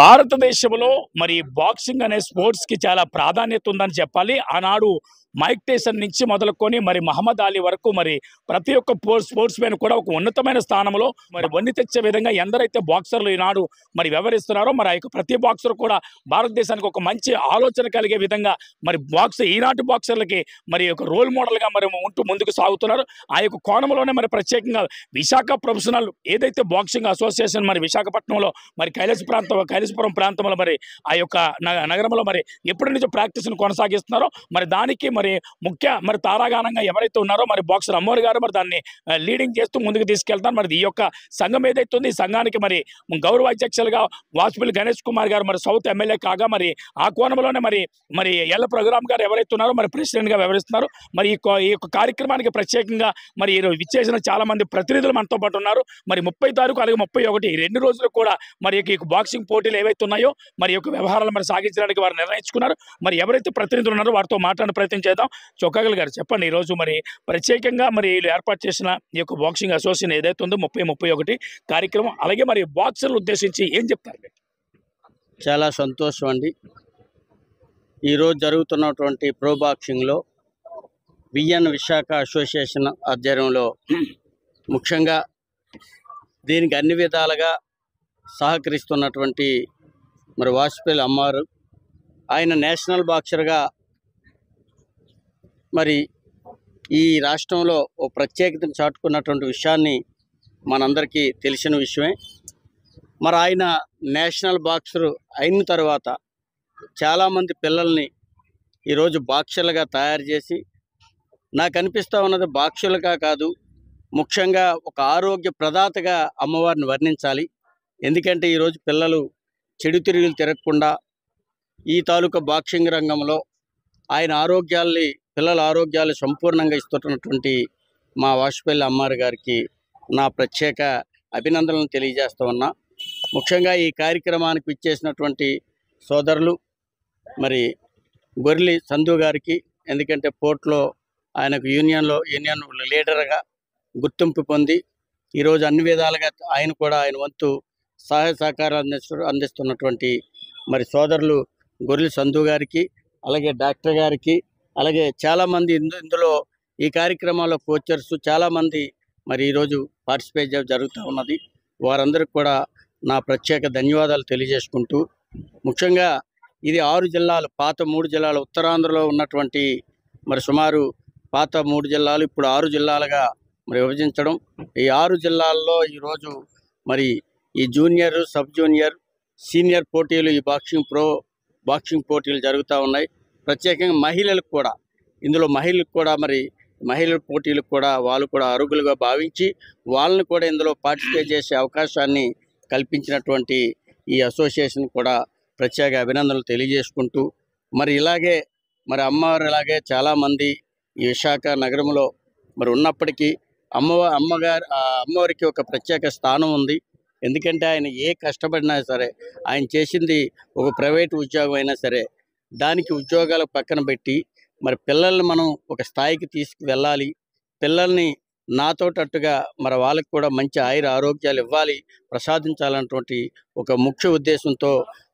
భారతదేశంలో మరి బాక్సింగ్ అనే స్పోర్ట్స్‌కి చాలా ప్రాధాన్యత ఉందని చెప్పాలి. ఆనాడు మైక్ టైసన్ నుంచి మొదలుకొని మరి మహమ్మద్ అలీ వరకు మరి ప్రతి ఒక్క స్పోర్ట్స్ మ్యాన్ కూడా ఒక ఉన్నతమైన స్థానంలో మరి వన్నె తెచ్చే విధంగా ఎందరైతే బాక్సర్లు ఈనాడు మరి వ్యవహరిస్తున్నారో మరి ఆ యొక్క ప్రతి బాక్సర్ కూడా భారతదేశానికి ఒక మంచి ఆలోచన కలిగే విధంగా మరి ఈనాటి బాక్సర్లకి మరి ఒక రోల్ మోడల్‌గా మరి ఉంటూ ముందుకు సాగుతున్నారు. ఆ యొక్క కోణంలోనే మరి ప్రత్యేకంగా విశాఖ ప్రొఫెషనల్ ఏదైతే బాక్సింగ్ అసోసియేషన్ మరి విశాఖపట్నంలో మరి కైలాసపురం ప్రాంతంలో మరి ఆ యొక్క నగరంలో మరి ఎప్పటి నుంచో ప్రాక్టీస్‌ను కొనసాగిస్తున్నారో మరి దానికి మరి ముఖ్య మరి తారాగానంగా ఎవరైతే ఉన్నారో మరి బాక్సర్ అమ్మోరు గారు మరి దాన్ని లీడింగ్ చేస్తూ ముందుకు తీసుకెళ్తారు. మరి ఈ యొక్క సంఘం ఏదైతే ఉంది ఈ సంఘానికి మరి గౌరవ అధ్యక్షులుగా వాసుపల్లి గణేష్ కుమార్ గారు మరి సౌత్ ఎమ్మెల్యే కాగా మరి ఆ కోణంలోనే మరి ఎల్ల ప్రోగ్రామ్ గారు ఎవరైతే ఉన్నారో మరి ప్రెసిడెంట్గా వ్యవహరిస్తున్నారు. మరి ఈ యొక్క కార్యక్రమానికి ప్రత్యేకంగా మరి విచ్చేసిన చాలా మంది ప్రతినిధులు మనతో పాటు ఉన్నారు. మరి 30 తారీఖు అలాగే 31 ఈ 2 రోజులు కూడా మరి ఈ బాక్సింగ్ పోటీలు ఏవైతే ఉన్నాయో మరి యొక్క వ్యవహారాలు మరి సాగించడానికి వారు నిర్ణయించుకున్నారు. మరి ఎవరైతే ప్రతినిధులు ఉన్నారో వారితో మాట్లాడే ప్రయత్నం చేద్దాం. చొక్కాగల్ గారు చెప్పండి, ఈరోజు మరి ప్రత్యేకంగా మరి వీళ్ళు ఏర్పాటు చేసిన ఈ యొక్క బాక్సింగ్ అసోసియేషన్ ఏదైతే ఉందో 30-31 కార్యక్రమం అలాగే మరి బాక్సర్లు ఉద్దేశించి ఏం చెప్తారు? చాలా సంతోషం అండి. ఈరోజు జరుగుతున్నటువంటి ప్రో బాక్సింగ్లో విఎన్ విశాఖ అసోసియేషన్ ఆధ్వర్యంలో ముఖ్యంగా దీనికి అన్ని విధాలుగా సహకరిస్తున్నటువంటి మరి వాసుపల్లి అమ్మారు, ఆయన నేషనల్ బాక్సర్గా మరి ఈ రాష్ట్రంలో ఓ ప్రత్యేకతను చాటుకున్నటువంటి విషయాన్ని మనందరికీ తెలిసిన విషయమే. మరి ఆయన నేషనల్ బాక్సర్ అయిన తర్వాత చాలామంది పిల్లల్ని ఈరోజు బాక్సర్లుగా తయారు చేసి నాకు అనిపిస్తూ ఉన్నది బాక్సర్లుగా కాదు, ముఖ్యంగా ఒక ఆరోగ్య ప్రదాతగా అమ్మవారిని వర్ణించాలి. ఎందుకంటే ఈరోజు పిల్లలు చెడు తిరుగులు తిరగకుండా ఈ తాలూకా బాక్సింగ్ రంగంలో ఆయన పిల్లల ఆరోగ్యాలు సంపూర్ణంగా ఇస్తున్నటువంటి మా వాసుపల్లి అమ్మారు గారికి నా ప్రత్యేక అభినందనలు తెలియజేస్తూ ఉన్నా. ముఖ్యంగా ఈ కార్యక్రమానికి ఇచ్చేసినటువంటి సోదరులు మరి గొర్రెలి సంధు గారికి, ఎందుకంటే పోర్ట్లో ఆయనకు యూనియన్ లీడర్గా గుర్తింపు పొంది ఈరోజు అన్ని విధాలుగా ఆయన వంతు సహాయ సహకారాలు అందిస్తున్నటువంటి మరి సోదరులు గొర్రెలి సంధు గారికి, అలాగే డాక్టర్ గారికి, అలాగే చాలామంది ఇందులో ఈ కార్యక్రమాల్లో కోచర్స్ చాలామంది మరి ఈరోజు పార్టిసిపేట్ జరుగుతూ ఉన్నది. వారందరికీ కూడా నా ప్రత్యేక ధన్యవాదాలు తెలియజేసుకుంటూ, ముఖ్యంగా ఇది 6 జిల్లాలు, పాత 3 జిల్లాలు ఉత్తరాంధ్రలో ఉన్నటువంటి మరి సుమారు పాత 3 జిల్లాలు ఇప్పుడు 6 జిల్లాలుగా మరి విభజించడం. ఈ 6 జిల్లాల్లో ఈరోజు మరి ఈ జూనియర్, సబ్ జూనియర్, సీనియర్ పోటీలు, ఈ ప్రో బాక్సింగ్ పోటీలు జరుగుతూ ఉన్నాయి. ప్రత్యేకంగా మహిళలకు కూడా మరి మహిళల పోటీలకు కూడా వాళ్ళు కూడా అర్హులుగా భావించి వాళ్ళని కూడా ఇందులో పార్టిసిపేట్ చేసే అవకాశాన్ని కల్పించినటువంటి ఈ అసోసియేషన్ కూడా ప్రత్యేక అభినందనలు తెలియజేసుకుంటూ, మరి ఇలాగే మరి అమ్మవారు చాలామంది ఈ విశాఖ నగరంలో మరి ఉన్నప్పటికీ అమ్మవారికి ఒక ప్రత్యేక స్థానం ఉంది. ఎందుకంటే ఆయన కష్టపడినా సరే, ఆయన చేసింది ఒక ప్రైవేటు ఉద్యోగం అయినా సరే దానికి ఉద్యోగాలు పక్కన పెట్టి మరి పిల్లల్ని మనం ఒక స్థాయికి తీసుకువెళ్ళాలి, పిల్లల్ని నాతోటట్టుగా మరి వాళ్ళకి కూడా మంచి ఆరోగ్యాలు ఇవ్వాలి, ప్రసాదించాలన్నటువంటి ఒక ముఖ్య ఉద్దేశంతో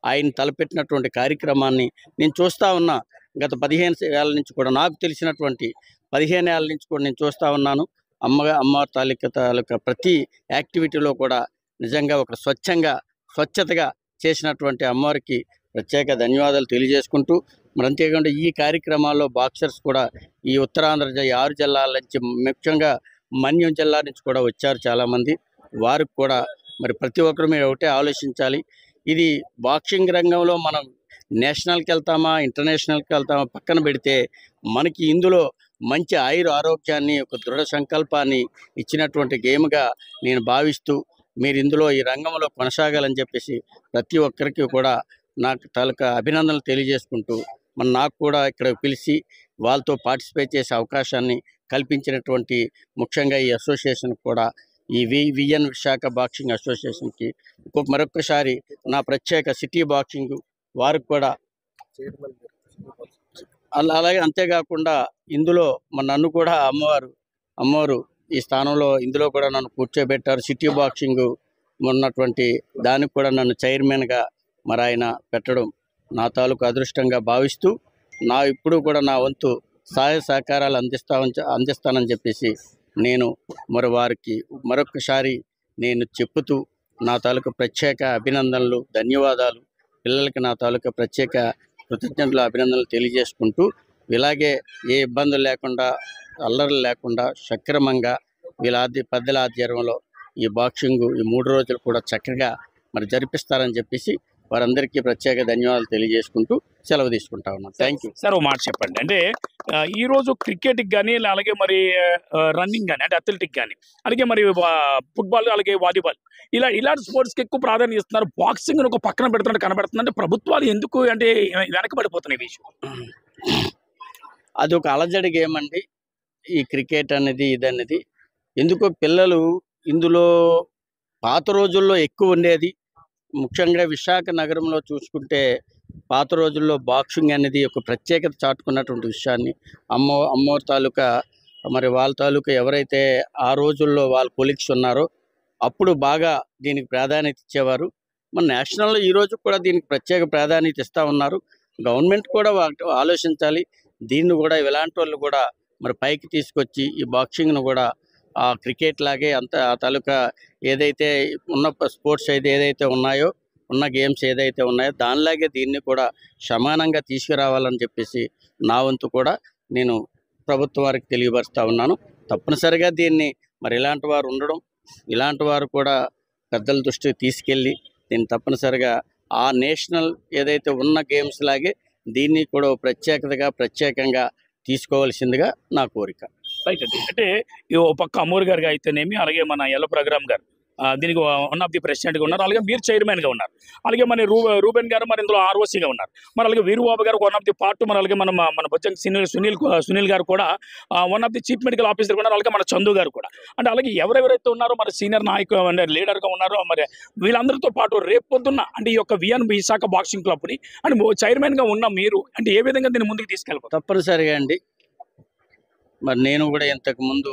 ఆయన తలపెట్టినటువంటి కార్యక్రమాన్ని నేను చూస్తూ ఉన్నా. గత 15 ఏళ్ళ నుంచి కూడా, నాకు తెలిసినటువంటి 15 ఏళ్ళ నుంచి కూడా నేను చూస్తూ ఉన్నాను. అమ్మవారి తాలూకా ప్రతి యాక్టివిటీలో కూడా నిజంగా ఒక స్వచ్ఛతగా చేసినటువంటి అమ్మవారికి ప్రత్యేక ధన్యవాదాలు తెలియజేసుకుంటూ, మరి అంతేకాకుండా ఈ కార్యక్రమాల్లో బాక్సర్స్ కూడా ఈ ఉత్తరాంధ్ర 6 జిల్లాల నుంచి, ముఖ్యంగా మన్యం జిల్లా నుంచి కూడా వచ్చారు చాలామంది. వారికి కూడా మరి ప్రతి ఒక్కరు మీరు ఒకటే ఆలోచించాలి, ఇది బాక్సింగ్ రంగంలో మనం నేషనల్కి వెళ్తామా ఇంటర్నేషనల్కి వెళ్తామా పక్కన పెడితే మనకి ఇందులో మంచి ఆరోగ్యాన్ని, ఒక దృఢ సంకల్పాన్ని ఇచ్చినటువంటి గేమ్గా నేను భావిస్తూ, మీరు ఇందులో ఈ రంగంలో కొనసాగాలని చెప్పేసి ప్రతి ఒక్కరికి కూడా నాకు తాలూకా అభినందనలు తెలియజేసుకుంటూ, మరి నాకు కూడా ఇక్కడ పిలిచి వాళ్ళతో పార్టిసిపేట్ చేసే అవకాశాన్ని కల్పించినటువంటి ముఖ్యంగా ఈ అసోసియేషన్ కూడా, ఈ విఎన్ విశాఖ బాక్సింగ్ అసోసియేషన్కి మరొకసారి నా ప్రత్యేక సిటీ బాక్సింగ్ వారికి కూడా, అలాగే అంతేకాకుండా ఇందులో నన్ను కూడా అమ్మవారు ఈ స్థానంలో ఇందులో కూడా నన్ను కూర్చోబెట్టారు. సిటీ బాక్సింగ్ ఉన్నటువంటి దానికి కూడా నన్ను చైర్మన్గా మరి ఆయన పెట్టడం నా తాలూకు అదృష్టంగా భావిస్తూ ఇప్పుడు కూడా నా వంతు సహాయ సహకారాలు అందిస్తానని చెప్పేసి నేను వారికి మరొకసారి నేను చెప్పుతూ నా తాలూకు ప్రత్యేక అభినందనలు, ధన్యవాదాలు, పిల్లలకి నా తాలూకు ప్రత్యేక కృతజ్ఞతలు, అభినందనలు తెలియజేసుకుంటూ ఇలాగే ఏ ఇబ్బందులు లేకుండా, అల్లర్లు లేకుండా సక్రమంగా పెద్దల ఆధ్వర్యంలో ఈ బాక్సింగ్ ఈ 3 రోజులు కూడా చక్కగా జరిపిస్తారని చెప్పేసి వారందరికీ ప్రత్యేక ధన్యవాదాలు తెలియజేసుకుంటూ సెలవు తీసుకుంటా ఉన్నాను. Thank you sir. ఓ మాట చెప్పండి, అంటే ఈరోజు క్రికెట్కి కానీ, అలాగే మరి రన్నింగ్ కానీ, అంటే అథ్లెటిక్ కానీ, అలాగే మరి ఫుట్బాల్, అలాగే వాలీబాల్, ఇలాంటి స్పోర్ట్స్కి ఎక్కువ ప్రాధాన్యత ఇస్తున్నారు. బాక్సింగ్ ఒక పక్కన పెడుతున్నట్టు కనబడుతుంది. అంటే ప్రభుత్వాలు ఎందుకు అంటే వెనకబడిపోతున్నాయి ఈ విషయం? అది ఒక అలజడి గేమ్ అండి ఈ క్రికెట్ అనేది, ఇదనేది. ఎందుకో పిల్లలు ఇందులో పాత రోజుల్లో ఎక్కువ ఉండేది. ముఖ్యంగా విశాఖ నగరంలో చూసుకుంటే పాత రోజుల్లో బాక్సింగ్ అనేది ఒక ప్రత్యేకత చాటుకున్నటువంటి విషయాన్ని అమ్మోర్ తాలూకా వాళ్ళ తాలూకా ఎవరైతే ఆ రోజుల్లో వాళ్ళ కొలీగ్స్ ఉన్నారో అప్పుడు బాగా దీనికి ప్రాధాన్యత ఇచ్చేవారు. నేషనల్లో ఈరోజు కూడా దీనికి ప్రత్యేక ప్రాధాన్యత ఇస్తూ ఉన్నారు. గవర్నమెంట్ కూడా ఆలోచించాలి. దీన్ని కూడా ఇలాంటి వాళ్ళు కూడా పైకి తీసుకొచ్చి ఈ బాక్సింగ్ను కూడా క్రికెట్ లాగే ఆ తాలూకా ఏదైతే ఉన్న స్పోర్ట్స్ ఏదైతే ఉన్నాయో, ఉన్న గేమ్స్ ఏదైతే ఉన్నాయో దానిలాగే దీన్ని కూడా సమానంగా తీసుకురావాలని చెప్పేసి నా వంతు కూడా నేను ప్రభుత్వం వారికి తెలియపరుస్తూ ఉన్నాను. తప్పనిసరిగా దీన్ని ఇలాంటి వారు ఉండడం, ఇలాంటి వారు కూడా పెద్దల దృష్టికి తీసుకెళ్ళి దీన్ని తప్పనిసరిగా ఆ నేషనల్ ఏదైతే ఉన్న గేమ్స్ లాగే దీన్ని కూడా ప్రత్యేకంగా తీసుకోవాల్సిందిగా నా కోరిక. రైట్ అండి. అంటే ఓ పక్క అమూర్ గారు అయితేనేమి, అలాగే మన ఎల్ల ప్రోగ్రామ్ గారు దీనికి వన్ ఆఫ్ ది ప్రెసిడెంట్గా ఉన్నారు, అలాగే మీరు చైర్మన్గా ఉన్నారు, అలాగే మన రూబెన్ గారు ఇందులో ఆర్ఓసీగా ఉన్నారు, అలాగే వీరుబాబు గారు వన్ ఆఫ్ ది పార్ట్, అలాగే మన బొచ్చంగి సునీల్ గారు కూడా one of the chief medical officer ఉన్నారు, అలాగే మన చందు గారు కూడా. అంటే అలాగే ఎవరెవరైతే ఉన్నారో సీనియర్ నాయకులు లీడర్గా ఉన్నారో వీళ్ళందరితో పాటు రేపు పొద్దున్న అంటే ఈ యొక్క విశాఖ బాక్సింగ్ క్లబ్ని అంటే చైర్మన్గా ఉన్న మీరు అంటే ఏ విధంగా దీన్ని ముందుకు తీసుకెళ్ళిపోతారు? తప్పనిసరిగా అండి. నేను కూడా ఇంతకుముందు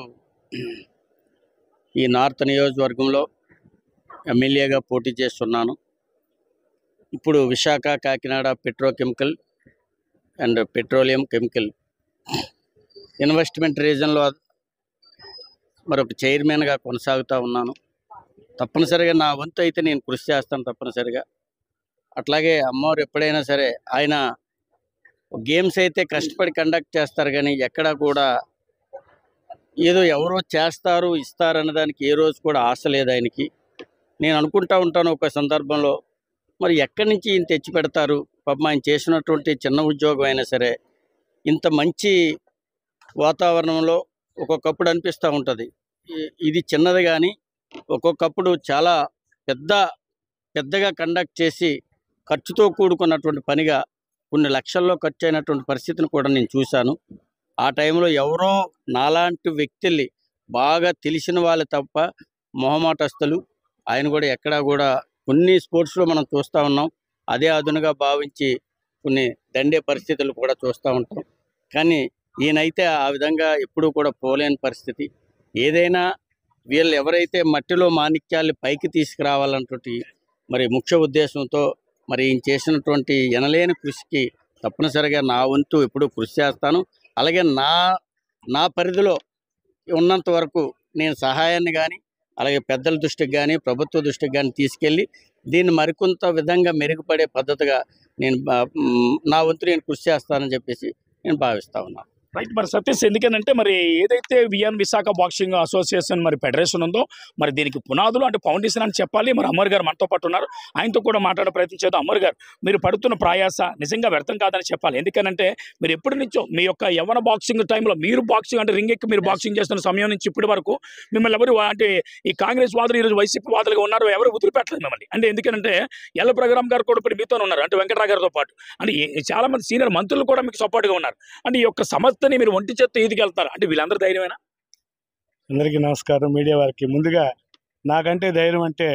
ఈ నార్త్ నియోజకవర్గంలో ఎమ్మెల్యేగా పోటీ చేస్తున్నాను. ఇప్పుడు Visakha, Kakinada petrochemical and petroleum chemical investment రీజన్లో ఒక చైర్మన్గా కొనసాగుతూ ఉన్నాను. తప్పనిసరిగా నా వంతు అయితే నేను కృషి చేస్తాను తప్పనిసరిగా. అట్లాగే అమ్మవారు ఎప్పుడైనా సరే ఆయన గేమ్స్ అయితే కష్టపడి కండక్ట్ చేస్తారు, కానీ ఎక్కడా కూడా ఏదో ఎవరో చేస్తారు ఇస్తారన్న దానికి ఏ రోజు కూడా ఆశ లేదు ఆయనకి. నేను అనుకుంటా ఉంటాను ఒక సందర్భంలో ఎక్కడి నుంచి ఈయన తెచ్చి పెడతారు, పాపం ఆయన చేసినటువంటి చిన్న ఉద్యోగం అయినా సరే ఇంత మంచి వాతావరణంలో ఒక్కొక్కప్పుడు అనిపిస్తూ ఉంటుంది. ఇది చిన్నది కానీ ఒక్కొక్కప్పుడు చాలా పెద్దగా కండక్ట్ చేసి ఖర్చుతో కూడుకున్నటువంటి పనిగా కొన్ని లక్షల్లో ఖర్చు అయినటువంటి పరిస్థితిని కూడా నేను చూశాను. ఆ టైంలో ఎవరో నాలాంటి వ్యక్తుల్ని బాగా తెలిసిన వాళ్ళు తప్ప మొహమాటస్తులు ఆయన కూడా ఎక్కడా కూడా కొన్ని స్పోర్ట్స్లో మనం చూస్తూ ఉన్నాం. అదే అదునుగా భావించి కొన్ని దండే పరిస్థితులు కూడా చూస్తూ ఉంటాం. కానీ ఈయనైతే ఆ విధంగా ఎప్పుడూ కూడా పోలేని పరిస్థితి. ఏదైనా వీళ్ళు ఎవరైతే మట్టిలో మాణిక్యాల్ని పైకి తీసుకురావాలన్నటువంటి ముఖ్య ఉద్దేశంతో ఈయన చేసినటువంటి ఎనలేని కృషికి తప్పనిసరిగా నా వంతు ఎప్పుడూ కృషి చేస్తాను. అలాగే నా పరిధిలో ఉన్నంత వరకు నేను సహాయాన్ని కానీ, అలాగే పెద్దల దృష్టికి కానీ, ప్రభుత్వ దృష్టికి కానీ తీసుకెళ్ళి దీన్ని మరికొంత విధంగా మెరుగుపడే పద్ధతిగా నా వంతు నేను కృషి చేస్తానని చెప్పేసి నేను భావిస్తూ ఉన్నాను. రైట్. సతీష్, ఎందుకనంటే ఏదైతే విశాఖ బాక్సింగ్ అసోసియేషన్ ఫెడరేషన్ ఉందో దీనికి పునాదులు అంటే ఫౌండేషన్ అని చెప్పాలి. అమర్ గారు మనతో పాటు ఉన్నారు, ఆయనతో కూడా మాట్లాడే ప్రయత్నం చేద్దాం. అమర్ గారు, మీరు పడుతున్న ప్రయాస నిజంగా వ్యర్థం కాదని చెప్పాలి. ఎందుకనంటే మీరు ఎప్పటి నుంచో మీ యొక్క యవ్వన బాక్సింగ్ టైంలో మీరు బాక్సింగ్ అంటే రింగ్ ఎక్కి మీరు బాక్సింగ్ చేస్తున్న సమయం నుంచి ఇప్పటి వరకు మిమ్మల్ని ఎవరు అంటే ఈ కాంగ్రెస్ వాదులు ఈరోజు వైసీపీ వాదులుగా ఉన్నారు, ఎవరు వదిలిపెట్టలేదు మిమ్మల్ని. అంటే ఎందుకంటే ఎల్ల ప్రోగ్రామ్ గారు కూడా ఇప్పుడు మీతో ఉన్నారు, అంటే వెంకటరావు గారితో పాటు అంటే చాలా మంది సీనియర్ మంత్రులు కూడా మీకు సపోర్ట్గా ఉన్నారు. అంటే ఈ యొక్క సంస్థ మీరు ఒంటి చేత్తో ఈదికెళ్తారు అంటే వీళ్ళందరూ ధైర్యమేనా? అందరికీ నమస్కారం. మీడియా వారికి ముందుగా నాకంటే ధైర్యం అంటే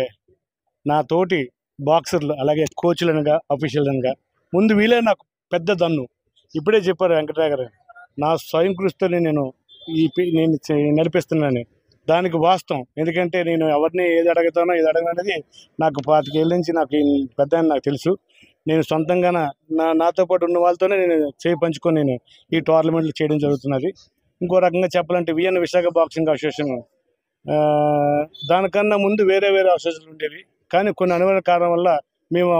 నా తోటి బాక్సర్లు అలాగే కోచ్లనుగా అఫీషియల్గా ముందు వీళ్ళే నాకు పెద్ద దన్ను. ఇప్పుడే చెప్పారు వెంకటరావు గారు, నా స్వయం కృషితోనే నేను నడిపిస్తున్నాను. దానికి వాస్తవం. ఎందుకంటే నేను ఎవరిని ఏది అడుగుతానో ఇది అడగననేది నాకు 25 ఏళ్ళ నుంచి నాకు ఈ పెద్ద ఆయన నాకు తెలుసు. నేను సొంతంగా నాతో పాటు ఉన్న వాళ్ళతోనే నేను చేయి పంచుకొని నేను ఈ టోర్నమెంట్లు చేయడం జరుగుతున్నది. ఇంకో రకంగా చెప్పాలంటే విశాఖ బాక్సింగ్ అసోసియేషన్ దానికన్నా ముందు వేరే అసోసియేషన్లు ఉండేవి. కానీ కొన్ని అనువైన కారణం వల్ల మేము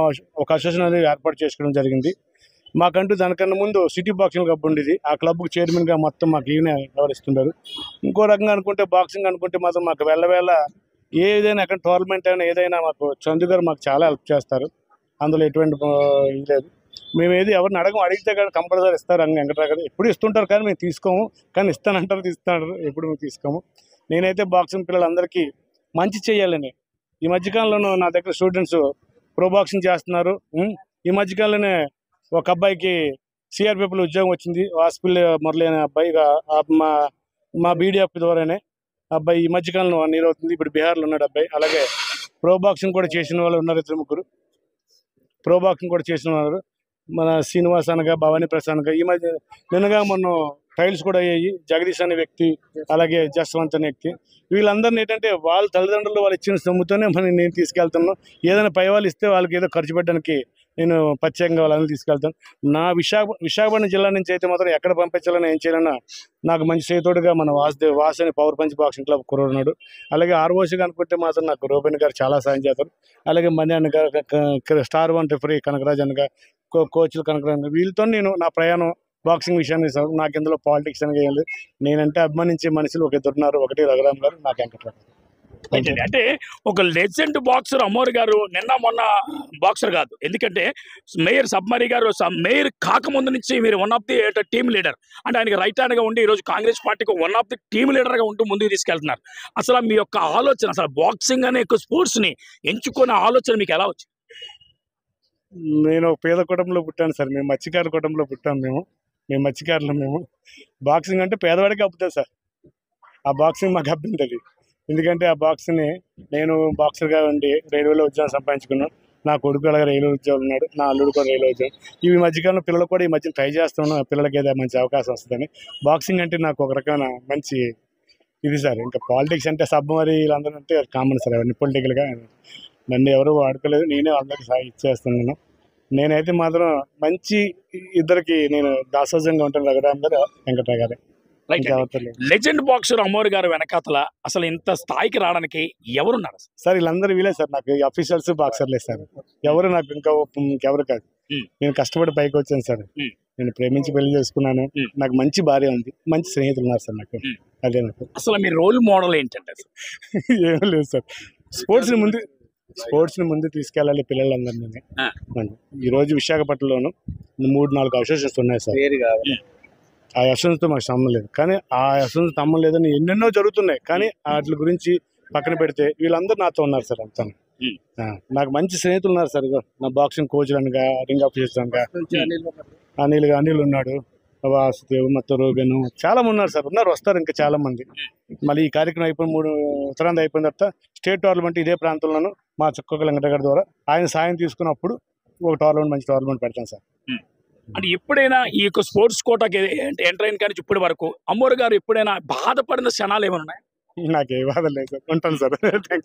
ఒక అసోసియేషన్ అనేది ఏర్పాటు చేసుకోవడం జరిగింది. మాకంటూ దానికన్నా ముందు సిటీ బాక్సింగ్ క్లబ్ ఉండేది. ఆ క్లబ్కి చైర్మన్గా మొత్తం మాకు ఈయన వ్యవహరిస్తున్నారు. ఇంకో రకంగా అనుకుంటే బాక్సింగ్ అనుకుంటే మాత్రం మాకు వెళ్ళవేళ ఏదైనా ఎక్కడ టోర్నమెంట్ అయినా ఏదైనా మాకు చందు గారు మాకు చాలా హెల్ప్ చేస్తారు. అందులో ఎటువంటి ఇది లేదు. మేము ఏది ఎవరిని అడిగితే కానీ కంపల్సరీ ఇస్తారు. వెంకటరావు గారు ఎప్పుడు ఇస్తుంటారు కానీ మేము తీసుకోము. కానీ ఇస్తానంటారు తీస్తాడు, ఎప్పుడు మేము తీసుకోము. నేనైతే బాక్సింగ్ పిల్లలందరికీ మంచి చేయాలని ఈ మధ్యకాలంలో నా దగ్గర స్టూడెంట్స్ ప్రో బాక్సింగ్ చేస్తున్నారు. ఈ మధ్యకాలంలోనే ఒక అబ్బాయికి సిఆర్పిఎఫ్లో ఉద్యోగం వచ్చింది. వాసుపల్లి మురళి అనే అబ్బాయి మా బీడీఎఫ్ ద్వారానే అబ్బాయి ఈ మధ్యకాలంలో 1 year అవుతుంది. ఇప్పుడు బీహార్లో ఉన్నాడు అబ్బాయి. అలాగే ప్రో బాక్సింగ్ కూడా చేసిన వాళ్ళు ఉన్నారు, 2-3 ప్రో బాక్సింగ్ కూడా చేసిన వాళ్ళు. మన శ్రీనివాస్ అనగా భవానీ ప్రసాద్ అనగా ఈ మధ్య నిన్నగా మొన్న ట్రయల్స్ కూడా అయ్యాయి. జగదీష్ అనే వ్యక్తి, అలాగే జస్వంత్ అనే వ్యక్తి. వీళ్ళందరినీ ఏంటంటే వాళ్ళ తల్లిదండ్రులు వాళ్ళు ఇచ్చిన సొమ్ముతోనే నేను తీసుకెళ్తున్నాను. ఏదైనా పై వాళ్ళు ఇస్తే వాళ్ళకి ఏదో ఖర్చు పెట్టడానికి నేను ప్రత్యేకంగా వాళ్ళని తీసుకెళ్తాను. నా విశాఖపట్నం జిల్లా నుంచి అయితే మాత్రం ఎక్కడ పంపించాలని ఏం చేయాలన్నా నాకు మంచి చేతోడుగా మన వాసు అని పవర్ పంచ్ బాక్సింగ్ క్లబ్ కుర్రాడు. అలాగే ఆర్ఓసి అనుకుంటే మాత్రం నాకు రూబెన్ గారు చాలా సాయం చేస్తారు. అలాగే మణి అన్న గారు, స్టార్ 1 రెఫరీ కనకరాజ్ అన్నగా, కోచ్లు కనకరాజ్, వీళ్ళతో నేను నా ప్రయాణం బాక్సింగ్ విషయాన్ని నాకు ఇందులో పాలిటిక్స్ అనేది ఏం లేదు. నేనంటే అభిమానించే మనుషులు ఒక 2 ఉన్నారు. ఒకటి రఘురామ్ గారు, నాకు వెంకటరావు. అంటే ఒక లెజెండ్ బాక్సర్ అమోర్ గారు నిన్న మొన్న బాక్సర్ కాదు. ఎందుకంటే మేయర్ సబ్మరీ గారు మేయర్ కాకముందు నుంచి మీరు 1 of the టీమ్ లీడర్, అంటే ఆయనకి రైట్ హ్యాండ్ గా ఉండి ఈరోజు కాంగ్రెస్ పార్టీకి 1 of the టీమ్ లీడర్ గా ఉంటూ ముందుకు తీసుకెళ్తున్నారు. అసలు మీ యొక్క ఆలోచన, అసలు బాక్సింగ్ అనే స్పోర్ట్స్ ని ఎంచుకునే ఆలోచన మీకు ఎలా వచ్చింది? నేను పేద కుటుంబంలో పుట్టాను సార్. మేము మత్స్యకార కుటుంబంలో పుట్టాము. మేము మత్స్యకారులు. బాక్సింగ్ అంటే పేదవాడికి అబ్బుతుంది సార్. ఆ బాక్సింగ్ మాకు అబ్బింది. ఎందుకంటే ఆ బాక్స్ని నేను బాక్సర్గా ఉండి రైల్వేలో ఉద్యోగం సంపాదించుకున్నాను. నా కొడుకు అలాగే రైల్వే ఉద్యోగం ఉన్నాడు. నా అల్లుడు కూడా రైల్వే ఉద్యోగం. ఈ మధ్యకాలంలో పిల్లలు కూడా ఈ మధ్య ట్రై చేస్తున్నాను. పిల్లలకి ఏదో మంచి అవకాశం వస్తుందని. బాక్సింగ్ అంటే నాకు ఒక రకమైన మంచి ఇది సార్. ఇంకా పాలిటిక్స్ అంటే సబ్మరీ వీళ్ళందరూ అంటే కామన్ సార్. అవన్నీ పొలిటికల్గా నన్ను ఎవరు వాడుకోలేదు. నేనే అందరికి సాయం ఇచ్చేస్తున్నాను. నేనైతే మాత్రం మంచి ఇద్దరికి నేను దాసోజంగా ఉంటాను. రఘురామ్ గారు, వెంకటరావు గారు. లెజెండ్ బాక్సర్ అమోర్ గారు వెనకాతల అసలు ఇంత స్థాయికి రావడానికి ఎవరున్నారు సార్? వీళ్ళందరూ వీలే సార్. నాకు అఫీషియల్స్ బాక్సర్లే సార్. ఎవరు నాకు ఇంకెవరు కాదు. నేను కష్టపడి పైకి వచ్చాను సార్. నేను ప్రేమించి పెళ్లి చేసుకున్నాను. నాకు మంచి భార్య ఉంది, మంచి స్నేహితులు ఉన్నారు సార్ నాకు. అదే నాకు అసలు మీ రోల్ మోడల్ ఏంటంటే? ఏం లేదు సార్. స్పోర్ట్స్ ని ముందు తీసుకెళ్ళాలి పిల్లలందరినీ. ఈ రోజు విశాఖపట్నంలోను 3-4 అసోసియేషన్స్ ఉన్నాయి సార్. ఆ అసోసియేషన్తో మాకు సంబంధం లేదు. కానీ ఆ అసోసియేషన్ సంబంధం లేదని ఎన్నెన్నో జరుగుతున్నాయి. కానీ వాటి గురించి పక్కన పెడితే వీళ్ళందరూ నాతో ఉన్నారు సార్. అంతా నాకు మంచి స్నేహితులు ఉన్నారు సార్. నా బాక్సింగ్ కోచ్లు అనగా, రింగ్ ఆఫీసర్స్ అనగా అనిల్ ఉన్నాడు, వాసుదేవ్, మొత్తం రోగను, చాలా మంది ఉన్నారు సార్. వస్తారు ఇంకా చాలా మంది. మళ్ళీ ఈ కార్యక్రమం అయిపోయిన ఉత్తరాంధ్ర అయిపోయిన తర్వాత స్టేట్ టోర్నమెంట్ ఇదే ప్రాంతంలోనూ మా చుక్కల వెంకటగారి ద్వారా ఆయన సాయం తీసుకున్నప్పుడు ఒక మంచి టోర్నమెంట్ పెడతాం సార్. అంటే ఎప్పుడైనా ఈ యొక్క స్పోర్ట్స్ కోటాకి ఎంటర్ అయిన కానీ ఇప్పటి వరకు అమోర్ గారు ఎప్పుడైనా బాధపడిన క్షణాలు ఏమైనా ఉన్నాయి? నాకు ఏ బాధ లేదు సార్. ఉంటాను సార్.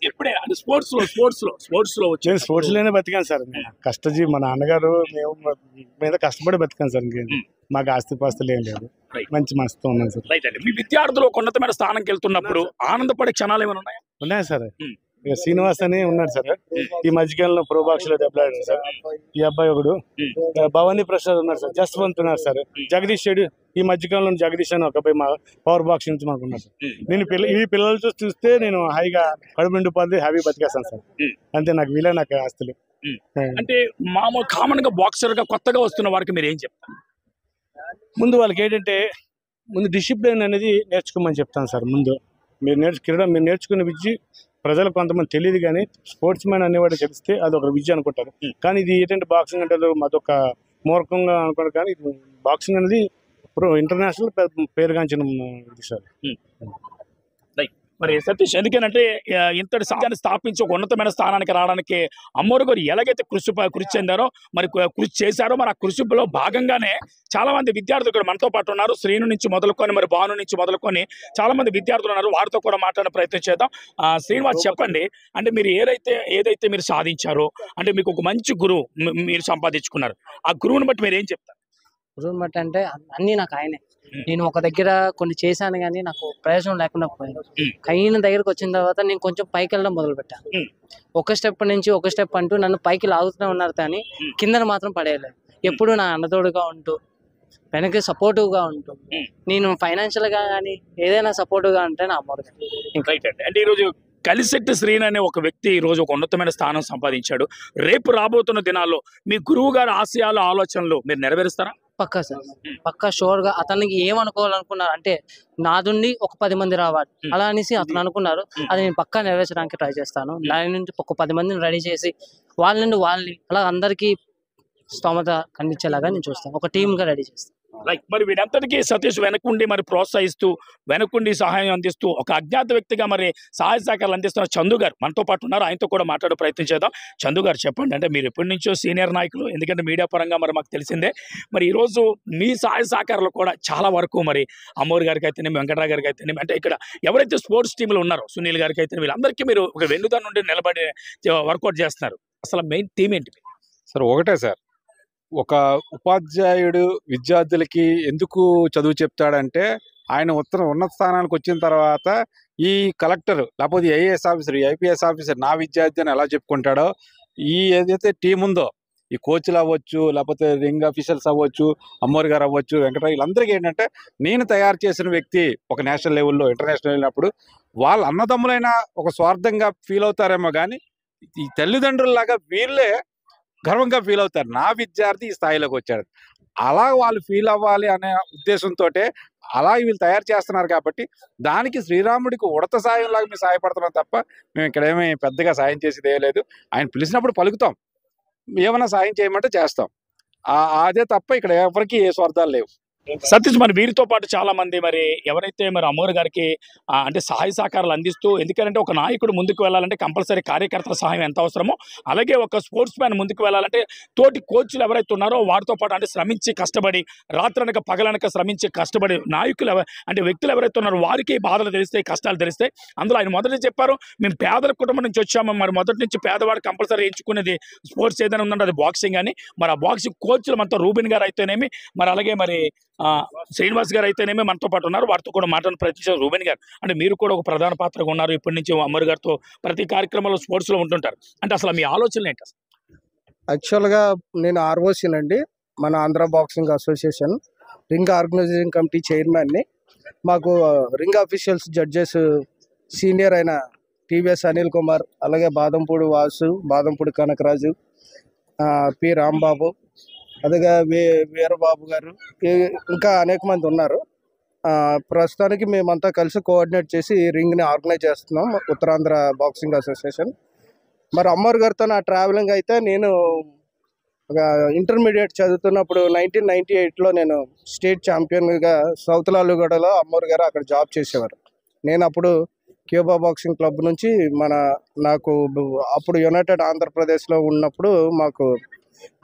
ఎప్పుడైనా స్పోర్ట్స్ లో నేను స్పోర్ట్స్ లోనే బతికాను సార్. కష్టజీవి. మా నాన్నగారు మేము మీద కష్టపడి బతికాను సార్. ఇంకేం మాకు ఆస్తిపాస్తులు ఏం లేదు. మంచి మనసుతో ఉన్నాను సార్. మీ విద్యార్థులు ఒక ఉన్నతమైన స్థానంకి వెళ్తున్నప్పుడు ఆనందపడే క్షణాలు ఏమైనా ఉన్నాయా? ఉన్నాయా సార్? శ్రీనివాస్ అని ఉన్నాడు సార్. ఈ మధ్యకాలంలో ప్రో బాక్స్ లో దెబ్బలాడారు సార్. ఈ అబ్బాయి ఒకడు. భవానీ ప్రసాద్ ఉన్నారు సార్. జస్వంత్ ఉన్నారు సార్. జగదీష్ ఈ మధ్యకాలంలో జగదీష్ అని ఒక అబ్బాయి మా పవర్ బాక్స్ నుంచి మాకు ఉన్నారు సార్. నేను ఈ పిల్లలు చూస్తే నేను హాయిగా కడుపు నిండిపోద్ది, హ్యాపీ బతికేస్తాను సార్. అంతే. నాకు వీలే, నాకు ఆస్తులు. అంటే మామూలు కామన్ గా బాక్సర్ గా కొత్తగా వస్తున్న వారికి మీరు ఏం చెప్తారు? ముందు వాళ్ళకి ఏంటంటే డిసిప్లిన్ అనేది నేర్చుకోమని చెప్తాను సార్. ముందు మీరు నేర్చుకునే విద్య ప్రజలకు కొంతమంది తెలియదు. కానీ స్పోర్ట్స్ మ్యాన్ అనేవాడు తెలిస్తే అది ఒక విద్య అనుకుంటారు. కానీ ఇది ఏంటంటే బాక్సింగ్ అంటే అదొక మూర్ఖంగా అనుకుంటారు. కానీ బాక్సింగ్ అనేది ఇంటర్నేషనల్ పేరుగాంచిన ఇది సార్. మరి సతీష్, ఎందుకనంటే ఇంతటి సమాజాన్ని స్థాపించి ఒక ఉన్నతమైన స్థానానికి రావడానికి అమ్మోరు గారు ఎలాగైతే కృషి చెందారో, మరి కృషి చేశారో, మరి ఆ కృషిలో భాగంగానే చాలా మంది విద్యార్థులు కూడా మనతో పాటు ఉన్నారు. శ్రీను నుంచి మొదలుకొని, మరి భాను నుంచి మొదలుకొని చాలా మంది విద్యార్థులు ఉన్నారు. వారితో కూడా మాట్లాడే ప్రయత్నం చేద్దాం. శ్రీనివాస్, చెప్పండి, అంటే మీరు ఏదైతే మీరు సాధించారో, అంటే మీకు ఒక మంచి గురువు మీరు సంపాదించుకున్నారు. ఆ గురువుని బట్టి మీరు ఏం చెప్తారు? గురువుని బట్టి అంటే అన్ని నాకు ఆయనే. నేను ఒక దగ్గర కొన్ని చేశాను కానీ నాకు ప్రయోజనం లేకుండా పోయింది. ఆయన దగ్గరకు వచ్చిన తర్వాత నేను కొంచెం పైకి వెళ్ళడం మొదలు పెట్టాను. ఒక స్టెప్ నుంచి ఒక స్టెప్ అంటూ నన్ను పైకి లాగుతూనే ఉన్నారు కానీ కిందన మాత్రం పడేయలేదు. ఎప్పుడు నా అన్నతోడుగా ఉంటూ, వెనక్కి సపోర్టివ్గా ఉంటూ, నేను ఫైనాన్షియల్గా కానీ ఏదైనా సపోర్టివ్గా ఉంటే నా అమ్మోరు. అంటే ఈరోజు కలిసెట్టి శ్రీను అనే ఒక వ్యక్తి ఈ రోజు ఒక ఉన్నతమైన స్థానం సంపాదించాడు. రేపు రాబోతున్న దినాల్లో మీ గురువు గారి ఆశయాలు, ఆలోచనలు మీరు నెరవేరుస్తారా? పక్కా సార్, పక్కా షూర్గా. అతనికి ఏమనుకోవాలనుకున్నారు అంటే నాదుండి ఒక 10 మంది రావాలి అలా అనేసి అతను అనుకున్నారు. అది నేను పక్కా నెరవేర్చడానికి ట్రై చేస్తాను. దాని నుంచి ఒక 10 మందిని రెడీ చేసి వాళ్ళ నుండి వాళ్ళని అలా అందరికీ స్తోమత ఖండించేలాగా నేను చూస్తాను. ఒక టీమ్గా రెడీ చేస్తాను. మరి వీరంతటికీ సతీష్ వెనకుండి మరి ప్రోత్సహిస్తూ, వెనకుండి సహాయం అందిస్తూ, ఒక అజ్ఞాత వ్యక్తిగా మరి సహాయ సహకారాలు అందిస్తున్న చందు గారు మనతో పాటు ఉన్నారు. ఆయనతో కూడా మాట్లాడే ప్రయత్నం చేద్దాం. చందు గారు, చెప్పండి, అంటే మీరు ఎప్పటి నుంచో సీనియర్ నాయకులు, ఎందుకంటే మీడియా పరంగా మరి మాకు తెలిసిందే. మరి ఈరోజు మీ సహాయ సహకారాలు కూడా చాలా వరకు మరి అమ్మోరు గారికి అయితేనే, వెంకటరావు గారికి అయితేనే, అంటే ఇక్కడ ఎవరైతే స్పోర్ట్స్ టీంలో ఉన్నారో సునీల్ గారికి అయితే వీళ్ళందరికీ మీరు ఒక వెన్నుదా నుండి నిలబడి వర్కౌట్ చేస్తున్నారు. అసలు మెయిన్ థీమ్ ఏంటి సార్? ఒకటే సార్, ఒక ఉపాధ్యాయుడు విద్యార్థులకి ఎందుకు చదువు చెప్తాడంటే ఆయన ఉన్నత స్థానానికి వచ్చిన తర్వాత ఈ కలెక్టర్ లేకపోతే ఐఏఎస్ ఆఫీసర్, ఐపీఎస్ ఆఫీసర్ నా విద్యార్థి అని ఎలా చెప్పుకుంటాడో, ఈ ఏదైతే టీం ఉందో, ఈ కోచ్లు అవ్వచ్చు, లేకపోతే రింగ్ ఆఫీసర్స్ అవ్వచ్చు, అమ్మోరు గారు అవ్వచ్చు, వెంకటరావు, వీళ్ళందరికీ ఏంటంటే నేను తయారు చేసిన వ్యక్తి ఒక నేషనల్ లెవెల్లో, ఇంటర్నేషనల్ వెళ్ళినప్పుడు వాళ్ళ అన్నదమ్ములైనా ఒక స్వార్థంగా ఫీల్ అవుతారేమో కానీ ఈ తల్లిదండ్రుల్లాగా వీళ్ళే గర్వంగా ఫీల్ అవుతారు. నా విద్యార్థి ఈ స్థాయిలోకి వచ్చాడు, అలా వాళ్ళు ఫీల్ అవ్వాలి అనే ఉద్దేశంతో అలా వీళ్ళు తయారు చేస్తున్నారు. కాబట్టి దానికి శ్రీరాముడికి ఉడత సాయం లాగా మేము సహాయపడుతున్నాం తప్ప మేము ఇక్కడ ఏమీ పెద్దగా సాయం చేసేది ఏం లేదు. ఆయన పిలిచినప్పుడు పలుకుతాం, ఏమైనా సాయం చేయమంటే చేస్తాం, అదే తప్ప ఇక్కడ ఎవరికి ఏ స్వార్థాలు లేవు. సతీష్, మరి వీరితో పాటు చాలా మంది మరి ఎవరైతే మరి అమ్మోరు గారికి అంటే సహాయ సహకారాలు అందిస్తూ, ఎందుకంటే ఒక నాయకుడు ముందుకు వెళ్ళాలంటే కంపల్సరీ కార్యకర్తల సహాయం ఎంత అవసరమో, అలాగే ఒక స్పోర్ట్స్ మ్యాన్ ముందుకు వెళ్ళాలంటే తోటి కోచ్లు ఎవరైతే ఉన్నారో వారితో పాటు అంటే శ్రమించి కష్టపడి, రాత్రనక పగలనక శ్రమించి కష్టపడి నాయకులు అంటే వ్యక్తులు ఎవరైతే ఉన్నారో వారికి బాధలు తెలుస్తాయి, కష్టాలు తెలుస్తాయి. అందులో ఆయన మొదటి చెప్పారు, మేము పేదల కుటుంబం నుంచి వచ్చాము, మరి మొదటి నుంచి పేదవాడు కంపల్సరీ ఎంచుకునేది స్పోర్ట్స్ ఏదైనా ఉందంటే అది బాక్సింగ్ అని. మరి ఆ బాక్సింగ్ కోచ్లు మనతో రూబిన్ గారు అయితేనేమి, మరి అలాగే మరి శ్రీనివాస్ గారు అయితేనేమి మనతో పాటు ఉన్నారు. వారితో కూడా మాట్లాడిన ప్రయత్నించారు. రూబెన్ గారు, అంటే మీరు కూడా ఒక ప్రధాన పాత్రగా ఉన్నారు. ఇప్పటి నుంచి అమ్మోరు గారితో ప్రతి కార్యక్రమంలో స్పోర్ట్స్లో ఉంటుంటారు. అంటే అసలు మీ ఆలోచనలు ఏంటి? యాక్చువల్గా నేను ఆర్ఓసీనండి, మన Andhra boxing association ring organising committee చైర్మన్ని. మాకు రింగ్ అఫీషియల్స్ జడ్జెస్ సీనియర్ అయిన టీవీఎస్ అనిల్ కుమార్, అలాగే బాదంపూడి వాసు, బాదంపూడి కనకరాజు, పి రాంబాబు, అలాగే వీరబాబు గారు, ఇంకా అనేక మంది ఉన్నారు. ప్రస్తుతానికి మేమంతా కలిసి కోఆర్డినేట్ చేసి ఈ రింగ్ని ఆర్గనైజ్ చేస్తున్నాం, ఉత్తరాంధ్ర బాక్సింగ్ అసోసియేషన్. మరి అమ్మోరు గారితో నా ట్రావెలింగ్ అయితే, నేను ఒక ఇంటర్మీడియట్ చదువుతున్నప్పుడు 1998లో నేను స్టేట్ ఛాంపియన్గా సౌత్ లాలుగూడలో అమ్మోరు గారు అక్కడ జాబ్ చేసేవారు. నేను అప్పుడు క్యూబా బాక్సింగ్ క్లబ్ నుంచి నాకు అప్పుడు యునైటెడ్ ఆంధ్రప్రదేశ్లో ఉన్నప్పుడు మాకు